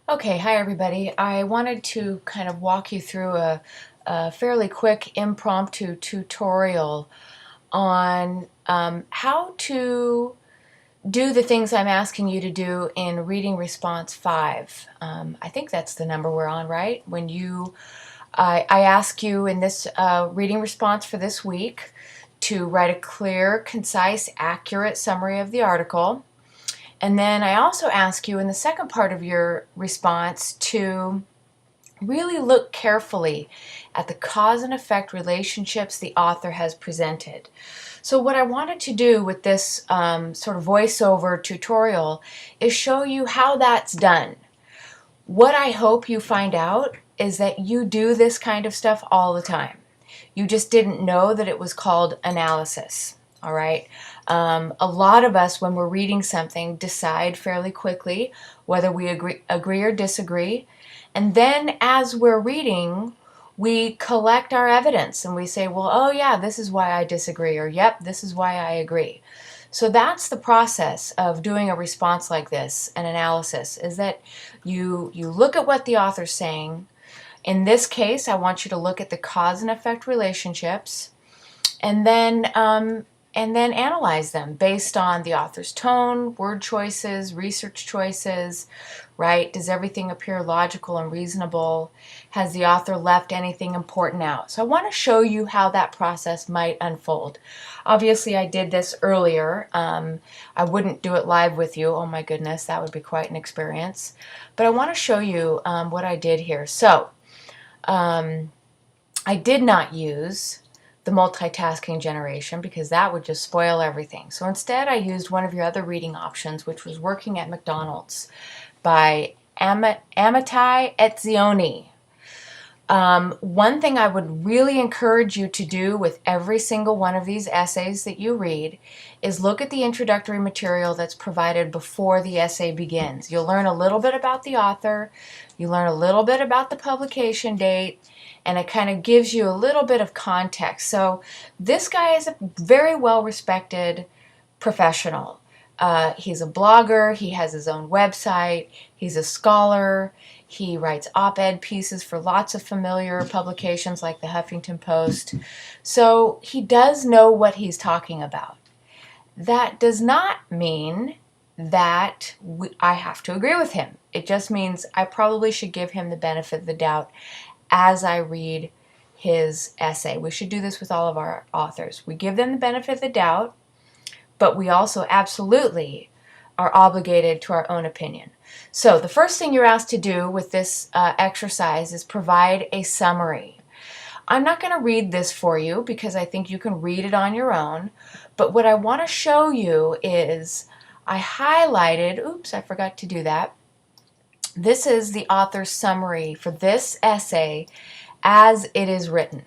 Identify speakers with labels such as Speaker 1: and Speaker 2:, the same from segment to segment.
Speaker 1: Okay, hi everybody. I wanted to kind of walk you through a fairly quick impromptu tutorial on how to do the things I'm asking you to do in Reading Response 5. I think that's the number we're on, right? I ask you in this reading response for this week to write a clear, concise, accurate summary of the article. And then I also ask you in the second part of your response to really look carefully at the cause and effect relationships the author has presented. So what I wanted to do with this sort of voiceover tutorial is show you how that's done. What I hope you find out is that you do this kind of stuff all the time. You just didn't know that it was called analysis. All right. A lot of us, when we're reading something, decide fairly quickly whether we agree or disagree. And then as we're reading, we collect our evidence and we say, well, oh yeah, this is why I disagree, or yep, this is why I agree. So that's the process of doing a response like this, an analysis, is that you look at what the author's saying. In this case, I want you to look at the cause and effect relationships, and then analyze them based on the author's tone, word choices, research choices, right? Does everything appear logical and reasonable? Has the author left anything important out? So I want to show you how that process might unfold. Obviously, I did this earlier. I wouldn't do it live with you. Oh my goodness, that would be quite an experience. But I want to show you what I did here. So I did not use the multitasking generation because that would just spoil everything. So instead I used one of your other reading options, which was Working at McDonald's by Amitai Etzioni. One thing I would really encourage you to do with every single one of these essays that you read is look at the introductory material that's provided before the essay begins. You'll learn a little bit about the author, you learn a little bit about the publication date, and it kind of gives you a little bit of context. So this guy is a very well-respected professional. He's a blogger, he has his own website, he's a scholar, he writes op-ed pieces for lots of familiar publications like the Huffington Post. So he does know what he's talking about. That does not mean that I have to agree with him. It just means I probably should give him the benefit of the doubt as I read his essay. We should do this with all of our authors. We give them the benefit of the doubt, but we also absolutely are obligated to our own opinion. So the first thing you're asked to do with this exercise is provide a summary. I'm not going to read this for you because I think you can read it on your own, but what I want to show you is I highlighted, oops, I forgot to do that. This is the author's summary for this essay as it is written,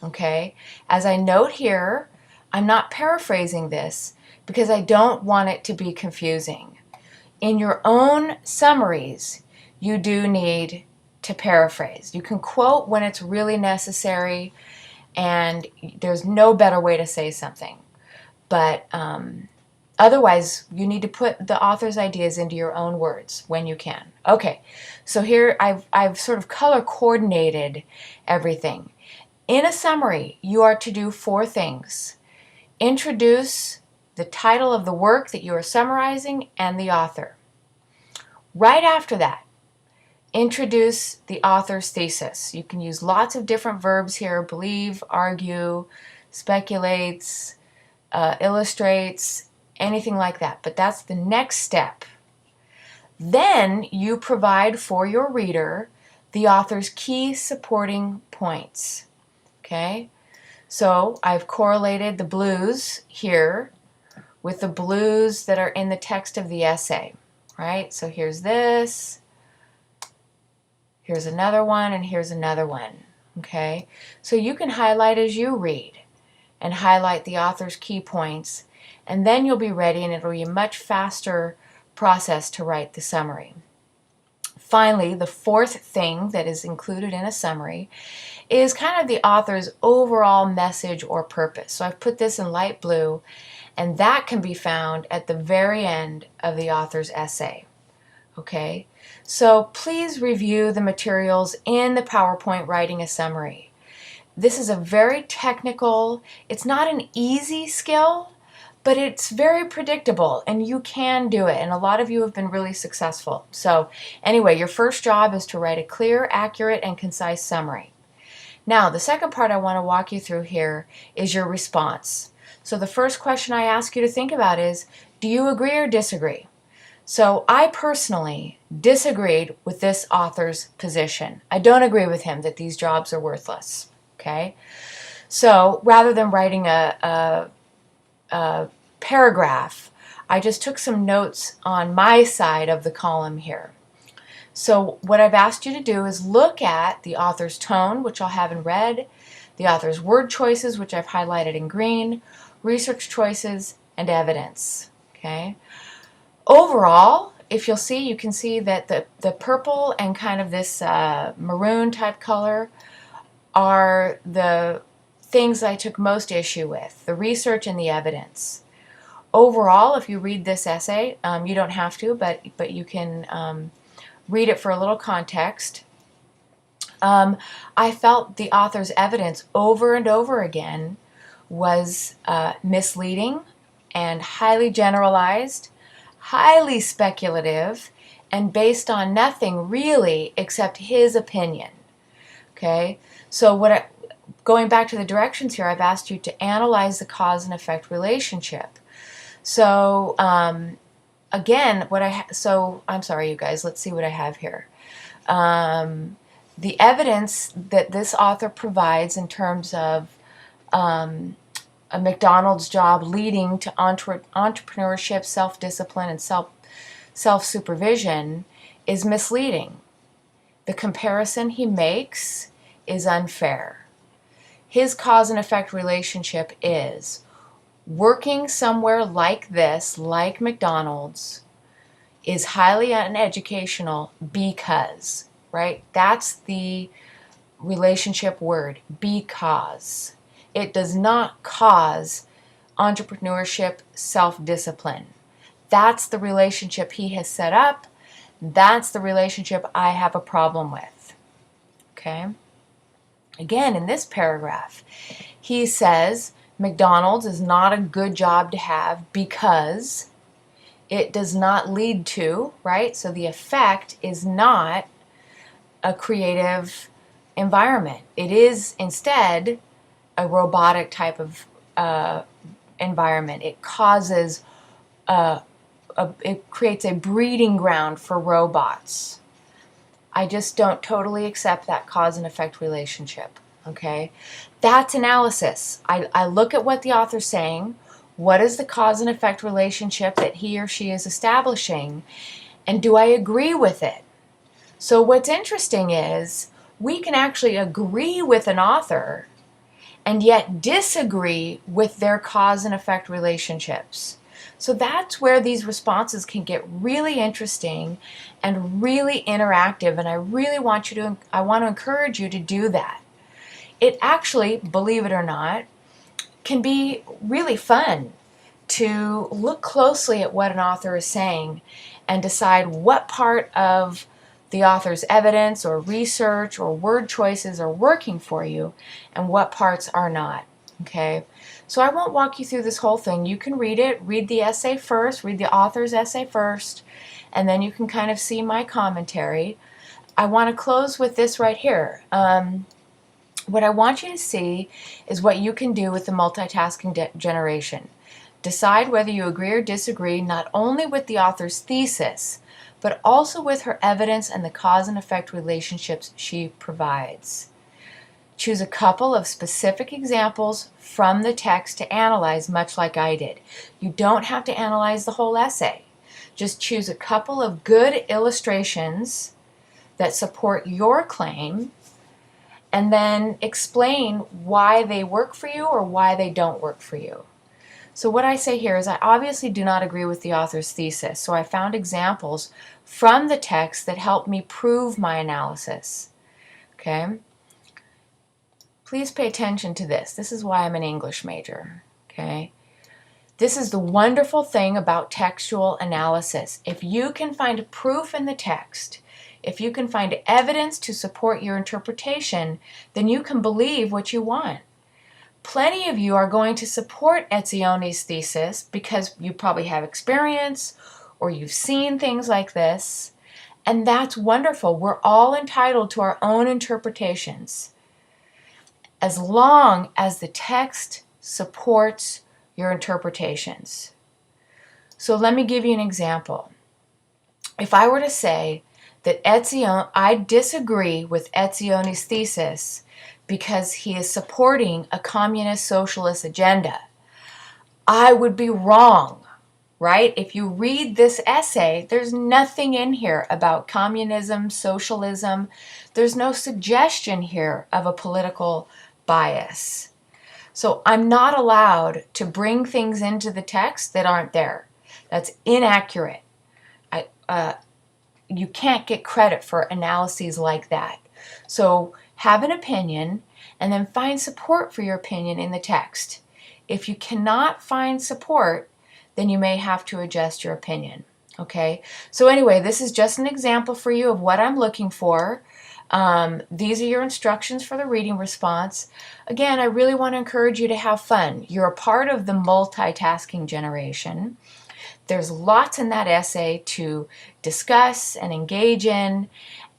Speaker 1: okay? As I note here, I'm not paraphrasing this because I don't want it to be confusing. In your own summaries, you do need to paraphrase. You can quote when it's really necessary, and there's no better way to say something. But otherwise, you need to put the author's ideas into your own words when you can. Okay, so here I've sort of color coordinated everything. In a summary, you are to do 4 things. Introduce the title of the work that you are summarizing and the author. Right after that, introduce the author's thesis. You can use lots of different verbs here: believe, argue, speculates, illustrates, anything like that. But that's the next step. Then you provide for your reader the author's key supporting points. Okay? So I've correlated the blues here with the blues that are in the text of the essay, right? So here's this, here's another one, and here's another one, okay? So you can highlight as you read and highlight the author's key points, and then you'll be ready, and it'll be a much faster process to write the summary. Finally, the 4th thing that is included in a summary is kind of the author's overall message or purpose. So I've put this in light blue, and that can be found at the very end of the author's essay. Okay, so please review the materials in the PowerPoint writing a summary. This is a very technical, it's not an easy skill, but it's very predictable and you can do it, and a lot of you have been really successful. So anyway, your first job is to write a clear, accurate, and concise summary. Now, the second part I want to walk you through here is your response. So the first question I ask you to think about is, do you agree or disagree? So I personally disagreed with this author's position. I don't agree with him that these jobs are worthless. Okay? So rather than writing a paragraph, I just took some notes on my side of the column here. So what I've asked you to do is look at the author's tone, which I'll have in red, the author's word choices, which I've highlighted in green, research choices, and evidence. Okay. Overall, if you'll see, you can see that the purple and kind of this maroon type color are the things I took most issue with, the research and the evidence. Overall, if you read this essay, you don't have to, but you can read it for a little context. I felt the author's evidence over and over again was misleading and highly generalized, highly speculative, and based on nothing really except his opinion. Okay, so going back to the directions here, I've asked you to analyze the cause and effect relationship. So again, I'm sorry, you guys. Let's see what I have here. The evidence that this author provides in terms of a McDonald's job leading to entrepreneurship, self-discipline, and self-supervision is misleading. The comparison he makes is unfair. His cause and effect relationship is working somewhere like this, like McDonald's, is highly uneducational because, right? That's the relationship word, because. It does not cause entrepreneurship, self-discipline. That's the relationship he has set up. That's the relationship I have a problem with. Okay? Again, in this paragraph, he says McDonald's is not a good job to have because it does not lead to, right? So the effect is not a creative environment. It is instead a robotic type of environment. It causes it creates a breeding ground for robots. I just don't totally accept that cause and effect relationship. Okay, that's analysis. I look at what the author's saying. What is the cause and effect relationship that he or she is establishing, and do I agree with it? So what's interesting is we can actually agree with an author and yet disagree with their cause and effect relationships. So that's where these responses can get really interesting and really interactive, and I want to encourage you to do that. It actually, believe it or not, can be really fun to look closely at what an author is saying and decide what part of the author's evidence or research or word choices are working for you and what parts are not. Okay, so I won't walk you through this whole thing. You can read it, read the essay first, read the author's essay first, and then you can kind of see my commentary. I want to close with this right here. What I want you to see is what you can do with the multitasking generation. Decide whether you agree or disagree not only with the author's thesis, but also with her evidence and the cause and effect relationships she provides. Choose a couple of specific examples from the text to analyze, much like I did. You don't have to analyze the whole essay. Just choose a couple of good illustrations that support your claim and then explain why they work for you or why they don't work for you. So what I say here is I obviously do not agree with the author's thesis, so I found examples from the text that help me prove my analysis. Okay? Please pay attention to this. This is why I'm an English major. Okay? This is the wonderful thing about textual analysis. If you can find proof in the text, if you can find evidence to support your interpretation, then you can believe what you want. Plenty of you are going to support Etzione's thesis because you probably have experience or you've seen things like this, and that's wonderful. We're all entitled to our own interpretations as long as the text supports your interpretations. So let me give you an example. If I were to say that I disagree with Etzione's thesis because he is supporting a communist socialist agenda, I would be wrong, right? If you read this essay, there's nothing in here about communism, socialism. There's no suggestion here of a political bias. So I'm not allowed to bring things into the text that aren't there. That's inaccurate. You can't get credit for analyses like that. So have an opinion and then find support for your opinion in the text. If you cannot find support, then you may have to adjust your opinion. Okay? So anyway, this is just an example for you of what I'm looking for. These are your instructions for the reading response. Again, I really want to encourage you to have fun. You're a part of the multitasking generation. There's lots in that essay to discuss and engage in,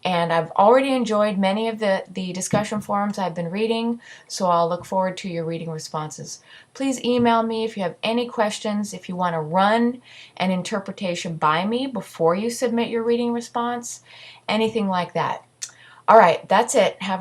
Speaker 1: and I've already enjoyed many of the discussion forums I've been reading, so I'll look forward to your reading responses. Please email me if you have any questions, if you want to run an interpretation by me before you submit your reading response, anything like that. All right, that's it. Have a